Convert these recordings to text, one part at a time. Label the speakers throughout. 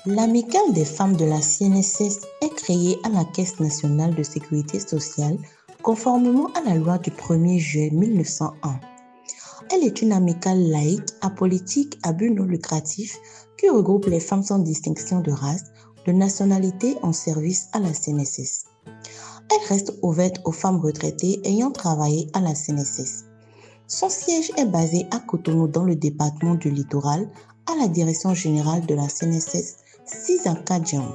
Speaker 1: L'Amicale des femmes de la CNSS est créée à la Caisse nationale de sécurité sociale conformément à la loi du 1er juillet 1901. Elle est une amicale laïque, apolitique, à but non lucratif qui regroupe les femmes sans distinction de race, de nationalité en service à la CNSS. Elle reste ouverte aux femmes retraitées ayant travaillé à la CNSS. Son siège est basé à Cotonou dans le département du Littoral, à la direction générale de la CNSS, 6 à 4 Djamou.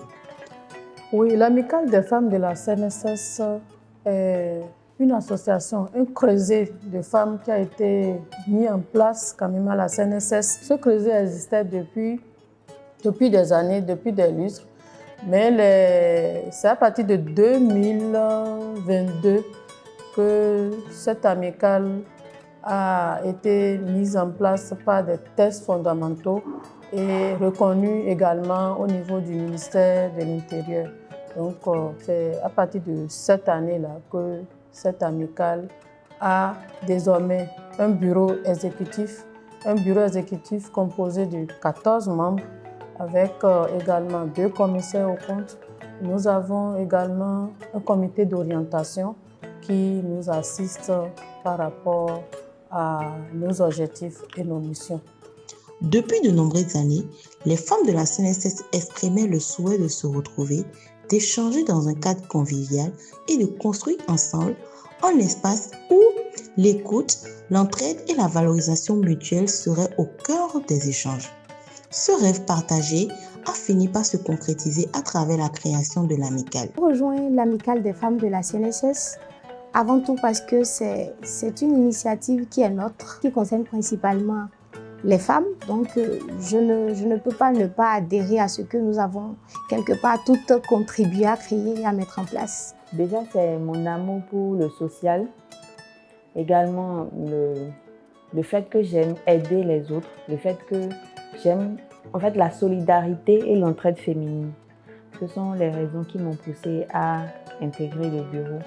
Speaker 2: Oui, l'Amicale des femmes de la CNSS est une association, un creuset de femmes qui a été mis en place quand même à la CNSS. Ce creuset existait depuis des années, depuis des lustres, mais c'est à partir de 2022 que cette amicale a été mise en place par des tests fondamentaux et reconnue également au niveau du ministère de l'Intérieur. Donc, c'est à partir de cette année-là que cette amicale a désormais un bureau exécutif composé de 14 membres avec également 2 commissaires aux comptes. Nous avons également un comité d'orientation qui nous assiste par rapport à nos objectifs et nos missions.
Speaker 1: Depuis de nombreuses années, les femmes de la CNSS exprimaient le souhait de se retrouver, d'échanger dans un cadre convivial et de construire ensemble un espace où l'écoute, l'entraide et la valorisation mutuelle seraient au cœur des échanges. Ce rêve partagé a fini par se concrétiser à travers la création de l'amicale.
Speaker 3: Je rejoins l'amicale des femmes de la CNSS avant tout parce que c'est une initiative qui est nôtre, qui concerne principalement les femmes. Donc, je ne peux pas ne pas adhérer à ce que nous avons quelque part toutes contribué à créer et à mettre en place.
Speaker 4: Déjà, c'est mon amour pour le social. Également, le fait que j'aime aider les autres, le fait que j'aime en fait la solidarité et l'entraide féminine. Ce sont les raisons qui m'ont poussée à intégrer le bureau.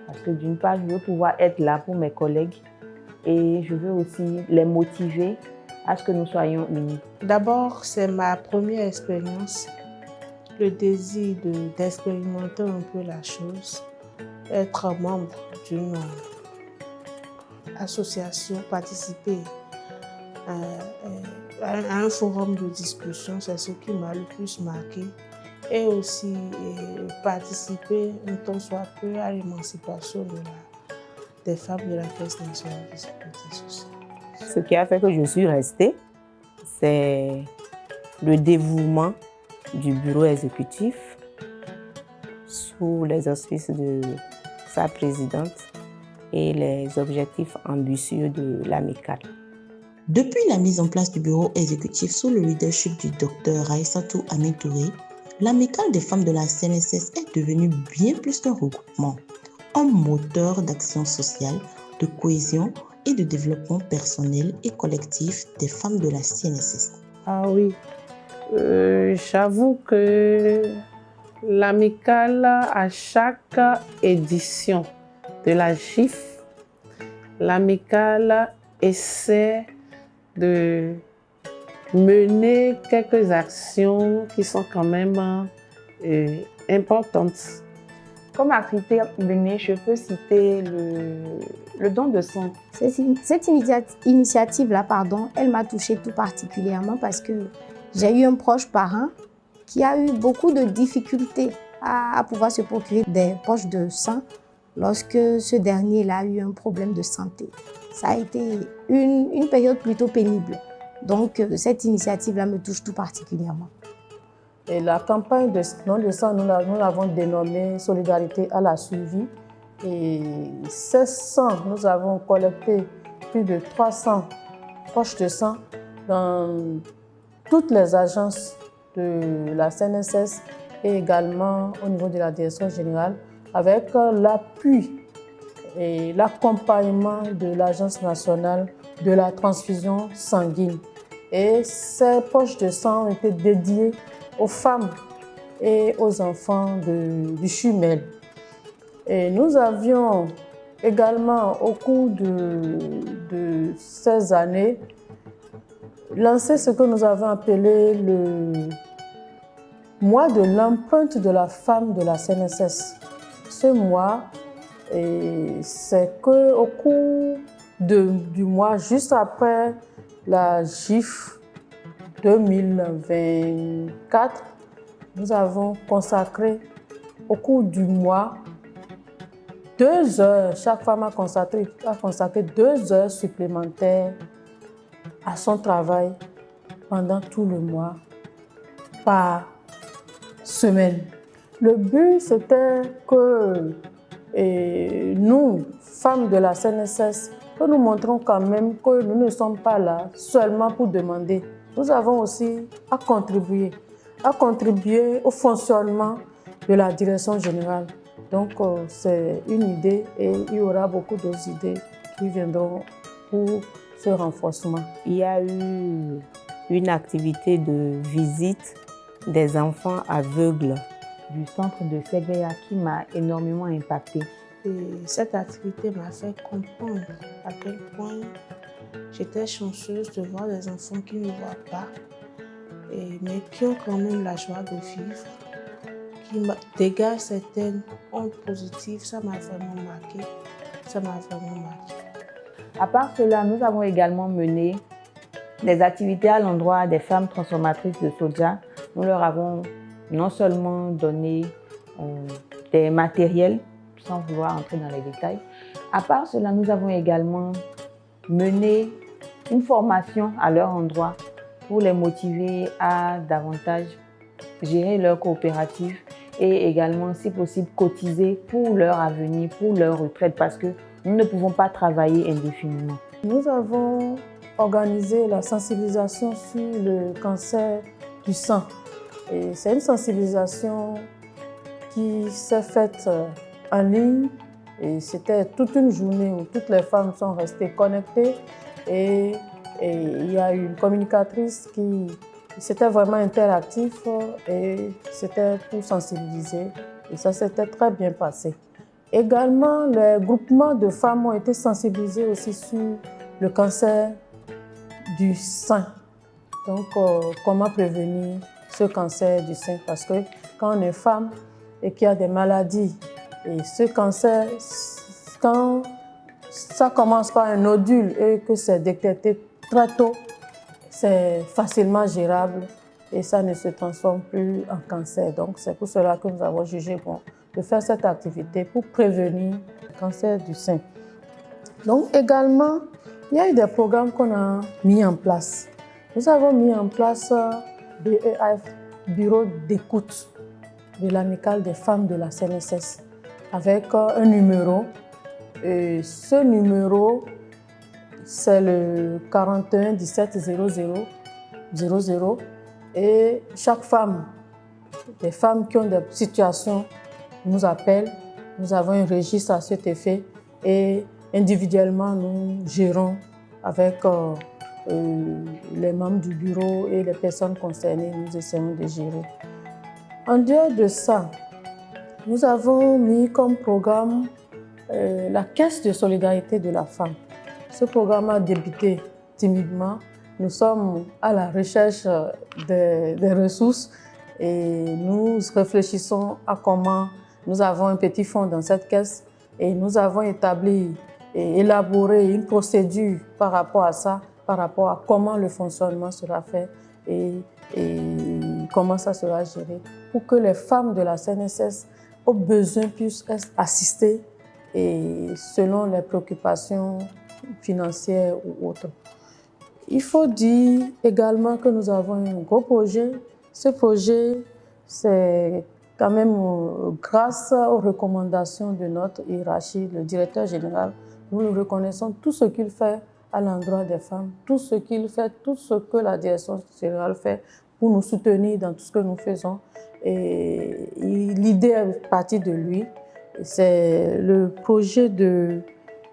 Speaker 4: Parce que d'une part, je veux pouvoir être là pour mes collègues et je veux aussi les motiver à ce que nous soyons unis.
Speaker 5: D'abord, c'est ma première expérience, le désir d'expérimenter un peu la chose, être membre d'une association, participer à un forum de discussion, c'est ce qui m'a le plus marqué. Et aussi participer un tant soit peu à l'émancipation des femmes de la Caisse nationale de sécurité sociale.
Speaker 4: Ce qui a fait que je suis restée, c'est le dévouement du bureau exécutif sous les auspices de sa présidente et les objectifs ambitieux de l'amicale.
Speaker 1: Depuis la mise en place du bureau exécutif sous le leadership du Dr Raïssatou Amin Touré, l'amicale des femmes de la CNSS est devenue bien plus qu'un regroupement, un moteur d'action sociale, de cohésion et de développement personnel et collectif des femmes de la CNSS.
Speaker 5: Ah oui, j'avoue que l'amicale, à chaque édition de la GIF, l'amicale essaie de mener quelques actions qui sont quand même importantes.
Speaker 4: Comme activité menée, je peux citer le don de sang.
Speaker 3: Cette initiative-là, elle m'a touchée tout particulièrement parce que j'ai eu un proche parent qui a eu beaucoup de difficultés à pouvoir se procurer des poches de sang lorsque ce dernier a eu un problème de santé. Ça a été une période plutôt pénible. Donc, cette initiative-là me touche tout particulièrement.
Speaker 2: Et la campagne de don de sang, nous l'avons dénommée Solidarité à la suivi. Et ce sang, nous avons collecté plus de 300 poches de sang dans toutes les agences de la CNSS et également au niveau de la direction générale avec l'appui et l'accompagnement de l'Agence nationale de la transfusion sanguine. Et ces poches de sang ont été dédiées aux femmes et aux enfants du Chumel. Et nous avions également, au cours de ces années, lancé ce que nous avons appelé mois de l'empreinte de la femme de la CNSS. Ce mois, c'est qu'au cours du mois, juste après la GIF 2024, nous avons consacré au cours du mois 2 heures. Chaque femme a consacré 2 heures supplémentaires à son travail pendant tout le mois, par semaine. Le but, c'était que nous, femmes de la CNSS, que nous montrons quand même que nous ne sommes pas là seulement pour demander. Nous avons aussi à contribuer au fonctionnement de la direction générale. Donc, c'est une idée et il y aura beaucoup d'autres idées qui viendront pour ce renforcement.
Speaker 4: Il y a eu une activité de visite des enfants aveugles du centre de Ségéa qui m'a énormément impactée.
Speaker 5: Et cette activité m'a fait comprendre à quel point j'étais chanceuse de voir des enfants qui ne voient pas, mais qui ont quand même la joie de vivre, qui dégagent certaines ondes positives. Ça m'a vraiment marqué.
Speaker 4: À part cela, nous avons également mené des activités à l'endroit des femmes transformatrices de soja. Nous leur avons non seulement donné des matériels, sans vouloir entrer dans les détails. À part cela, nous avons également mené une formation à leur endroit pour les motiver à davantage gérer leur coopérative et également, si possible, cotiser pour leur avenir, pour leur retraite, parce que nous ne pouvons pas travailler indéfiniment.
Speaker 2: Nous avons organisé la sensibilisation sur le cancer du sein. Et c'est une sensibilisation qui s'est faite en ligne. Et c'était toute une journée où toutes les femmes sont restées connectées. Et il y a une communicatrice qui c'était vraiment interactif et c'était pour sensibiliser. Et ça s'était très bien passé. Également, les groupements de femmes ont été sensibilisés aussi sur le cancer du sein. Donc, comment prévenir ce cancer du sein? Parce que quand on est femme et qu'il y a des maladies, et ce cancer, quand ça commence par un nodule et que c'est détecté très tôt, c'est facilement gérable et ça ne se transforme plus en cancer. Donc, c'est pour cela que nous avons jugé bon de faire cette activité pour prévenir le cancer du sein. Donc, également, il y a eu des programmes qu'on a mis en place. Nous avons mis en place BEAF, Bureau d'écoute de l'Amicale des femmes de la CNSS, avec un numéro. Et ce numéro, c'est le 41 17 00 00. Et chaque femme, des femmes qui ont des situations, nous appellent. Nous avons un registre à cet effet et individuellement, nous gérons avec les membres du bureau et les personnes concernées, nous essayons de gérer. En dehors de ça, nous avons mis comme programme la Caisse de solidarité de la femme. Ce programme a débuté timidement. Nous sommes à la recherche des ressources et nous réfléchissons à comment nous avons un petit fonds dans cette caisse et nous avons établi et élaboré une procédure par rapport à ça, par rapport à comment le fonctionnement sera fait et comment ça sera géré pour que les femmes de la CNSS au besoin puissent être assistées et selon les préoccupations financières ou autres. Il faut dire également que nous avons un gros projet. Ce projet, c'est quand même grâce aux recommandations de notre hiérarchie, le directeur général. Nous nous reconnaissons tout ce qu'il fait à l'endroit des femmes, tout ce qu'il fait, tout ce que la direction générale fait pour nous soutenir dans tout ce que nous faisons. Et l'idée est partie de lui. C'est le projet de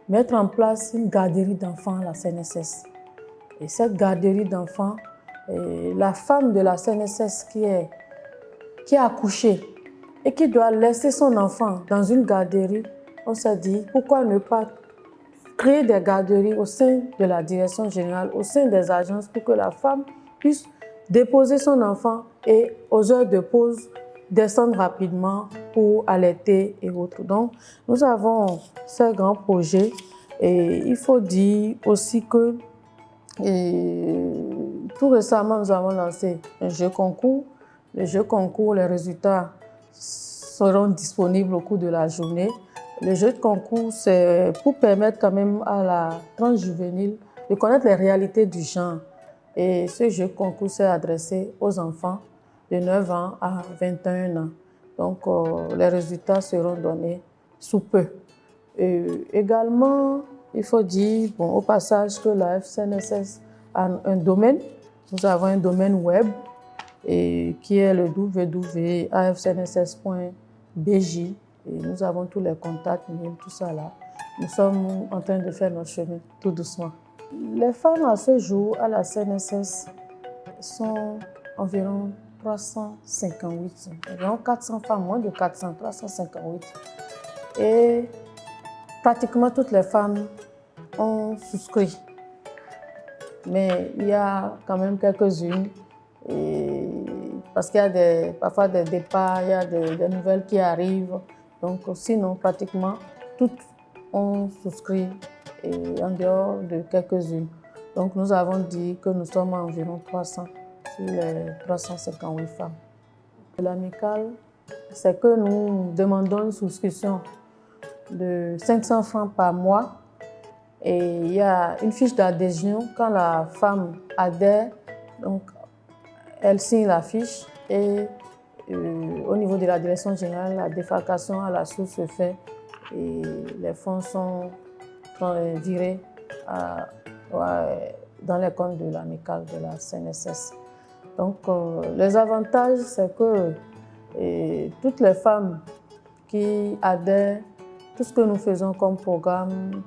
Speaker 2: mettre en place une garderie d'enfants à la CNSS. Et cette garderie d'enfants, la femme de la CNSS qui a accouché et qui doit laisser son enfant dans une garderie, on s'est dit pourquoi ne pas créer des garderies au sein de la direction générale, au sein des agences pour que la femme puisse déposer son enfant et aux heures de pause, descendre rapidement pour allaiter et autres. Donc, nous avons ce grand projet et il faut dire aussi que tout récemment, nous avons lancé un jeu concours. Le jeu concours, les résultats seront disponibles au cours de la journée. Le jeu de concours, c'est pour permettre quand même à la tranche juvénile de connaître les réalités du genre. Et ce jeu de concours s'est adressé aux enfants de 9 ans à 21 ans. Donc, les résultats seront donnés sous peu. Et également, il faut dire au passage que la FCNSS a un domaine. Nous avons un domaine web qui est le www.afcnss.bj. Et nous avons tous les contacts, tout ça là. Nous sommes en train de faire notre chemin tout doucement. Les femmes à ce jour à la CNSS sont environ 358, environ 400 femmes, moins de 400, 358. Et pratiquement toutes les femmes ont souscrit. Mais il y a quand même quelques-unes, parce qu'il y a parfois des départs, il y a des nouvelles qui arrivent. Donc sinon, pratiquement toutes ont souscrit en dehors de quelques-unes. Donc nous avons dit que nous sommes à environ 300 sur les 358 femmes. L'amicale, c'est que nous demandons une souscription de 500 francs par mois et il y a une fiche d'adhésion. Quand la femme adhère, donc elle signe la fiche et au niveau de la direction générale, la défalcation à la source se fait et les fonds sont virés dans les comptes de l'amicale de la CNSS. Donc, les avantages, c'est que toutes les femmes qui adhèrent, tout ce que nous faisons comme programme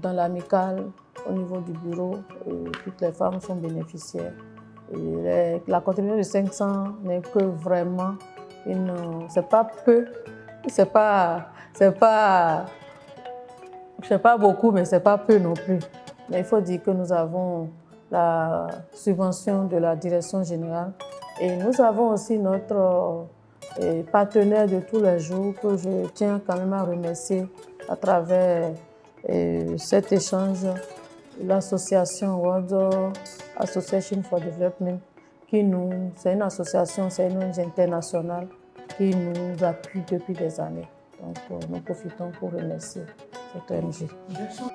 Speaker 2: dans l'amicale, au niveau du bureau, toutes les femmes sont bénéficiaires. Et la contribution de 500 n'est que vraiment c'est pas peu, c'est pas beaucoup, mais c'est pas peu non plus. Mais il faut dire que nous avons la subvention de la direction générale et nous avons aussi notre partenaire de tous les jours que je tiens quand même à remercier à travers cet échange, l'association World Association for Development, c'est une association, c'est une ONG internationale qui nous appuie depuis des années. Donc nous profitons pour remercier cette ONG.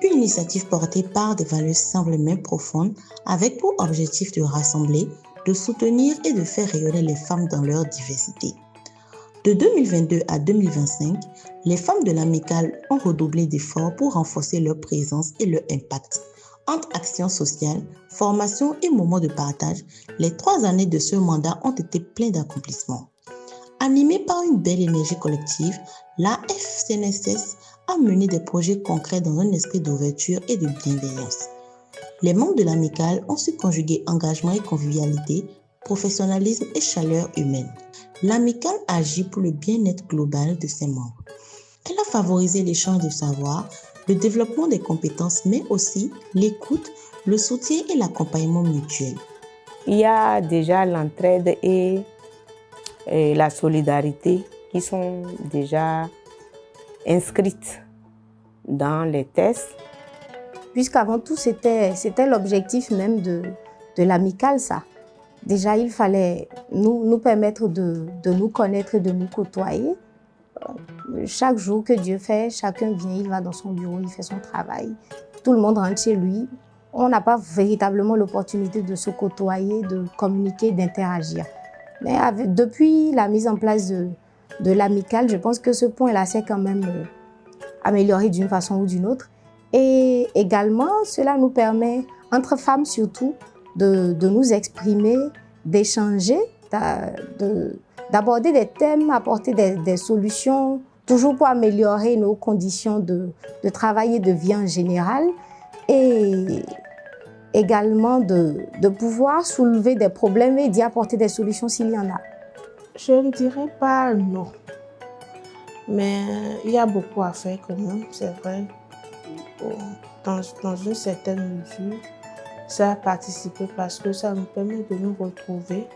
Speaker 1: Une initiative portée par des valeurs simplement profondes avec pour objectif de rassembler, de soutenir et de faire rayonner les femmes dans leur diversité. De 2022 à 2025, les femmes de l'amicale ont redoublé d'efforts pour renforcer leur présence et leur impact. Entre actions sociales, formation et moments de partage, les 3 années de ce mandat ont été pleines d'accomplissements. Animée par une belle énergie collective, la FCNSS a mené des projets concrets dans un esprit d'ouverture et de bienveillance. Les membres de l'amicale ont su conjuguer engagement et convivialité, professionnalisme et chaleur humaine. L'amicale agit pour le bien-être global de ses membres. Elle a favorisé l'échange de savoir, le développement des compétences, mais aussi l'écoute, le soutien et l'accompagnement mutuel.
Speaker 4: Il y a déjà l'entraide et la solidarité qui sont déjà inscrites dans les tests.
Speaker 3: Puisqu'avant tout, c'était l'objectif même de l'amicale, ça. Déjà, il fallait nous permettre de nous connaître et de nous côtoyer. Chaque jour que Dieu fait, chacun vient, il va dans son bureau, il fait son travail. Tout le monde rentre chez lui. On n'a pas véritablement l'opportunité de se côtoyer, de communiquer, d'interagir. Mais depuis la mise en place de l'amicale, je pense que ce point-là s'est quand même amélioré d'une façon ou d'une autre. Et également, cela nous permet, entre femmes surtout, de nous exprimer, d'échanger, d'aborder des thèmes, apporter des solutions, toujours pour améliorer nos conditions de travail et de vie en général. Et également de pouvoir soulever des problèmes et d'y apporter des solutions s'il y en a.
Speaker 5: Je ne dirais pas non, mais il y a beaucoup à faire quand même, c'est vrai. Dans une certaine mesure, ça a participé parce que ça nous permet de nous retrouver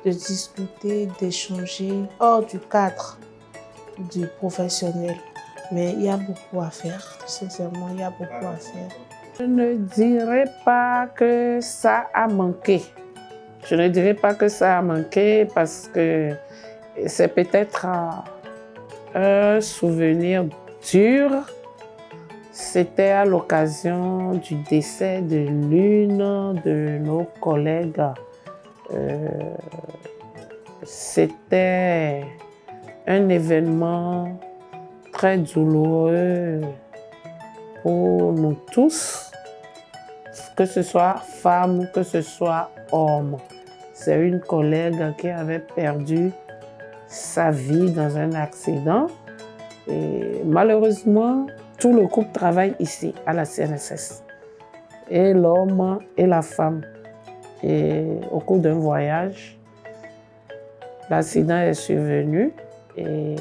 Speaker 5: de discuter, d'échanger hors du cadre du professionnel. Mais il y a beaucoup à faire, sincèrement, il y a beaucoup à faire.
Speaker 2: Je ne dirais pas que ça a manqué. Je ne dirais pas que ça a manqué parce que c'est peut-être un souvenir dur. C'était à l'occasion du décès de l'une de nos collègues. C'était un événement très douloureux pour nous tous, que ce soit femme, que ce soit homme. C'est une collègue qui avait perdu sa vie dans un accident. Et malheureusement, tout le couple travaille ici, à la CNSS. Et l'homme et la femme. Et au cours d'un voyage, l'accident est survenu et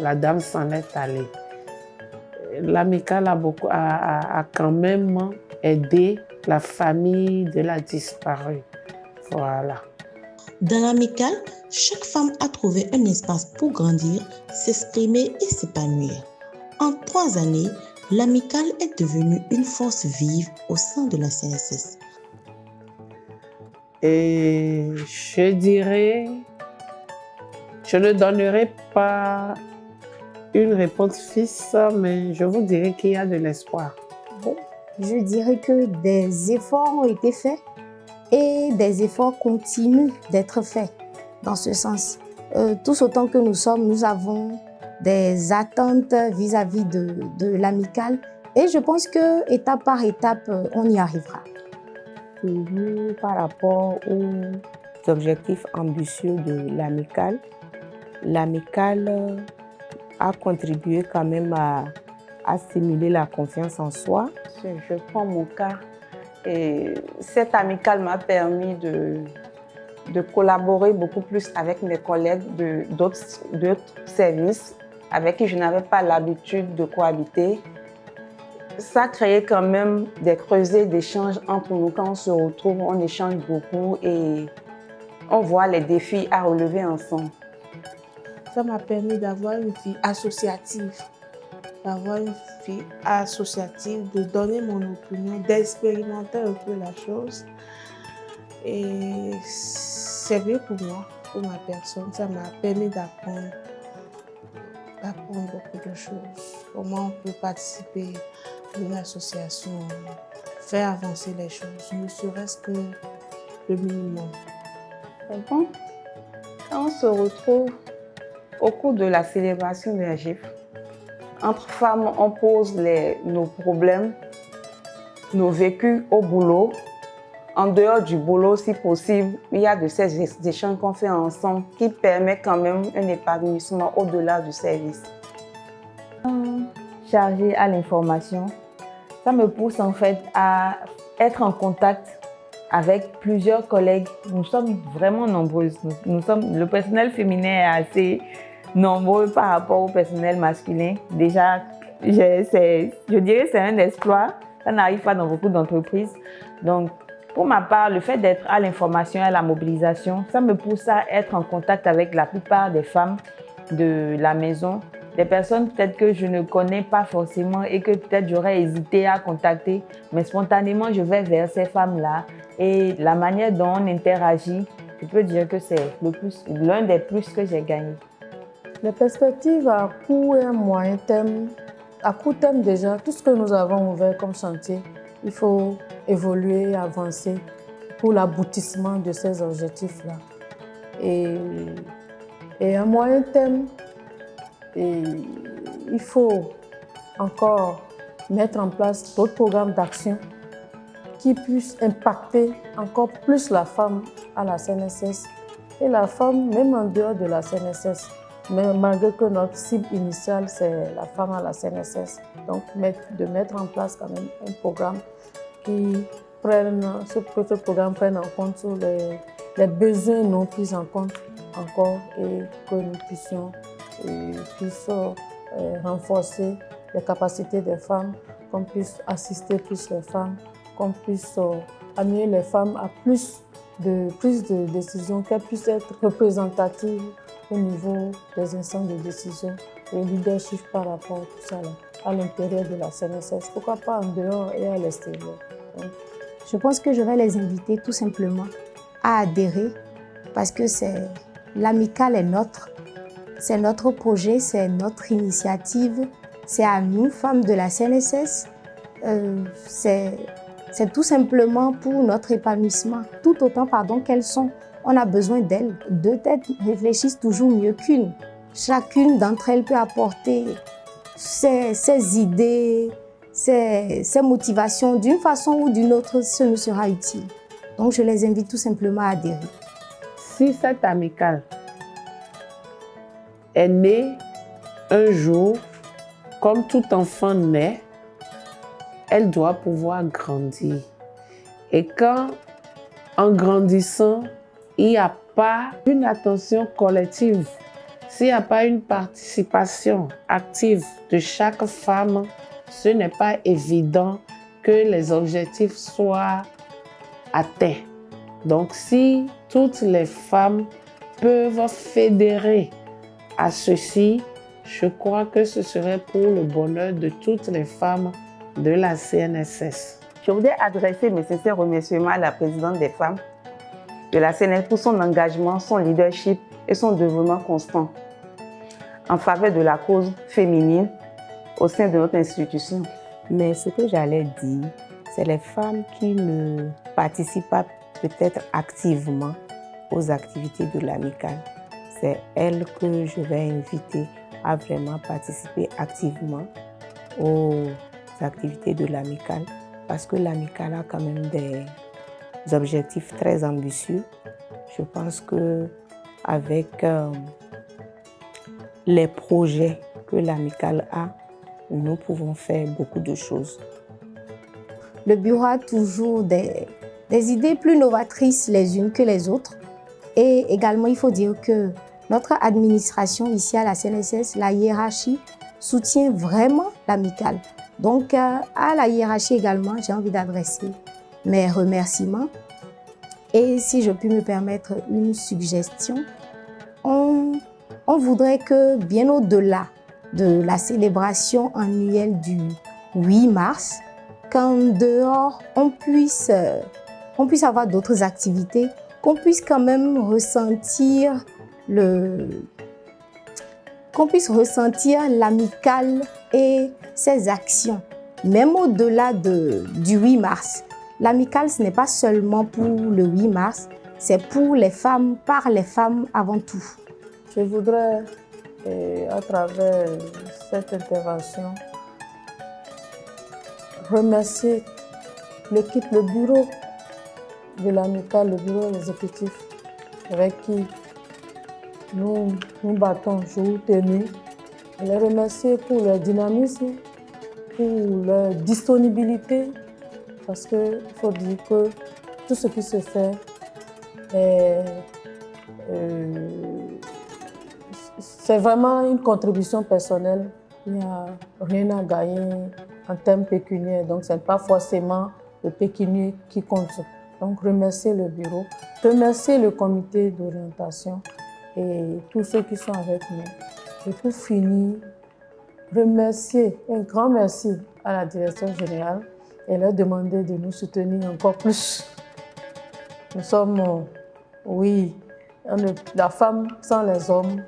Speaker 2: la dame s'en est allée. L'amicale a quand même aidé la famille de la disparue. Voilà.
Speaker 1: Dans l'amicale, chaque femme a trouvé un espace pour grandir, s'exprimer et s'épanouir. En 3 années, l'amicale est devenue une force vive au sein de la CNSS.
Speaker 2: Et je dirais, je ne donnerai pas une réponse fixe, mais je vous dirais qu'il y a de l'espoir.
Speaker 3: Bon, je dirais que des efforts ont été faits et des efforts continuent d'être faits dans ce sens. Tous autant que nous sommes, nous avons des attentes vis-à-vis de l'amicale et je pense que étape par étape, on y arrivera.
Speaker 4: Toujours par rapport aux objectifs ambitieux de l'amicale, l'amicale a contribué quand même à stimuler la confiance en soi.
Speaker 6: Je prends mon cas et cette amicale m'a permis de collaborer beaucoup plus avec mes collègues d'autres services avec qui je n'avais pas l'habitude de cohabiter. Ça a créé quand même des creusets d'échanges entre nous. Quand on se retrouve, on échange beaucoup et on voit les défis à relever ensemble.
Speaker 5: Ça m'a permis d'avoir une vie associative, de donner mon opinion, d'expérimenter un peu la chose. Et c'est bien pour moi, pour ma personne. Ça m'a permis d'apprendre beaucoup de choses. Comment on peut participer à une association, faire avancer les choses, ne serait-ce que le minimum.
Speaker 6: Bon, quand on se retrouve au cours de la célébration de la GIF, entre femmes, on pose nos problèmes, nos vécus au boulot. En dehors du boulot, si possible, il y a de ces échanges qu'on fait ensemble qui permettent quand même un épanouissement au-delà du service.
Speaker 4: Chargée à l'information, ça me pousse en fait à être en contact avec plusieurs collègues. Nous sommes vraiment nombreuses. Le personnel féminin est assez nombreux par rapport au personnel masculin. Déjà, je dirais que c'est un exploit. Ça n'arrive pas dans beaucoup d'entreprises. Donc, pour ma part, le fait d'être à l'information et à la mobilisation, ça me pousse à être en contact avec la plupart des femmes de la maison, des personnes peut-être que je ne connais pas forcément et que peut-être j'aurais hésité à contacter, mais spontanément, je vais vers ces femmes-là. Et la manière dont on interagit, je peux dire que c'est l'un des plus que j'ai gagné.
Speaker 2: Les perspectives à court et à moyen terme, à court terme déjà, tout ce que nous avons ouvert comme chantier, il faut évoluer, avancer pour l'aboutissement de ces objectifs-là. Et à moyen terme, il faut encore mettre en place d'autres programmes d'action qui puissent impacter encore plus la femme à la CNSS et la femme même en dehors de la CNSS. Mais malgré que notre cible initiale, c'est la femme à la CNSS. Donc, de mettre en place quand même un programme que ce programme prenne en compte les besoins non pris en compte encore et que nous puissions renforcer les capacités des femmes, qu'on puisse assister plus les femmes, qu'on puisse amener les femmes à plus de prise de décision, qu'elle puisse être représentative au niveau des instances de décision et leadership par rapport à tout ça là, à l'intérieur de la CNSS. Pourquoi pas en dehors et à l'extérieur.
Speaker 3: Je pense que je vais les inviter tout simplement à adhérer parce que l'amicale est nôtre. C'est notre projet, c'est notre initiative. C'est à nous, femmes de la CNSS. C'est tout simplement pour notre épanouissement, tout autant qu'elles sont. On a besoin d'elles. Deux têtes réfléchissent toujours mieux qu'une. Chacune d'entre elles peut apporter ses idées, ses motivations. D'une façon ou d'une autre, ce nous sera utile. Donc, je les invite tout simplement à adhérer.
Speaker 7: Si cette amicale est née un jour, comme tout enfant naît, elle doit pouvoir grandir. Et quand, en grandissant, il n'y a pas une attention collective, s'il n'y a pas une participation active de chaque femme, ce n'est pas évident que les objectifs soient atteints. Donc, si toutes les femmes peuvent fédérer à ceci, je crois que ce serait pour le bonheur de toutes les femmes de la CNSS.
Speaker 6: Je voudrais adresser mes sincères remerciements à la présidente des femmes de la CNSS pour son engagement, son leadership et son dévouement constant en faveur de la cause féminine au sein de notre institution.
Speaker 4: Mais ce que j'allais dire, c'est les femmes qui ne participent pas peut-être activement aux activités de l'amicale. C'est elles que je vais inviter à vraiment participer activement aux activités de l'amicale parce que l'amicale a quand même des objectifs très ambitieux. Je pense qu'avec les projets que l'amicale a, nous pouvons faire beaucoup de choses.
Speaker 3: Le bureau a toujours des idées plus novatrices les unes que les autres. Et également, il faut dire que notre administration ici à la CNSS, la hiérarchie, soutient vraiment l'amicale. Donc, à la hiérarchie également, j'ai envie d'adresser mes remerciements. Et si je puis me permettre une suggestion, on voudrait que bien au-delà de la célébration annuelle du 8 mars, qu'en dehors, on puisse avoir d'autres activités, qu'on puisse quand même ressentir l'amicale et ses actions, même au-delà du 8 mars. L'amicale, ce n'est pas seulement pour le 8 mars, c'est pour les femmes, par les femmes avant tout.
Speaker 2: Je voudrais, à travers cette intervention, remercier l'équipe, le bureau de l'amicale, le bureau exécutif avec qui nous battons jour et nuit. Et les remercier pour leur dynamisme, pour leur disponibilité, parce qu'il faut dire que tout ce qui se fait c'est vraiment une contribution personnelle. Il n'y a rien à gagner en termes pécuniaires, donc ce n'est pas forcément le pécunier qui compte. Donc remercier le bureau, remercier le comité d'orientation et tous ceux qui sont avec nous. Et pour finir, remercier, un grand merci à la direction générale et leur demander de nous soutenir encore plus. Nous sommes, la femme sans les hommes,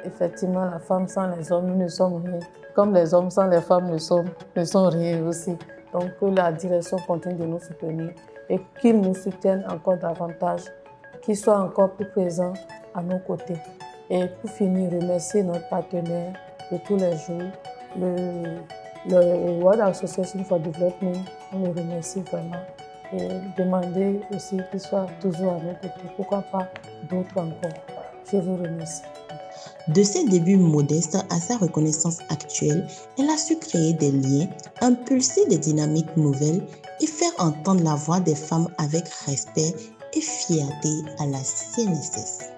Speaker 2: effectivement la femme sans les hommes, nous ne sommes rien. Comme les hommes sans les femmes ne sont rien aussi. Donc que la direction continue de nous soutenir et qu'ils nous soutiennent encore davantage, qu'ils soient encore plus présents à nos côtés. Et pour finir, remercier notre partenaire de tous les jours, le World Association for Development. On le remercie vraiment et demander aussi qu'ils soient toujours à nos côtés. Pourquoi pas d'autres encore. Je vous remercie.
Speaker 1: De ses débuts modestes à sa reconnaissance actuelle, elle a su créer des liens, impulser des dynamiques nouvelles et faire entendre la voix des femmes avec respect et fierté à la CNSS.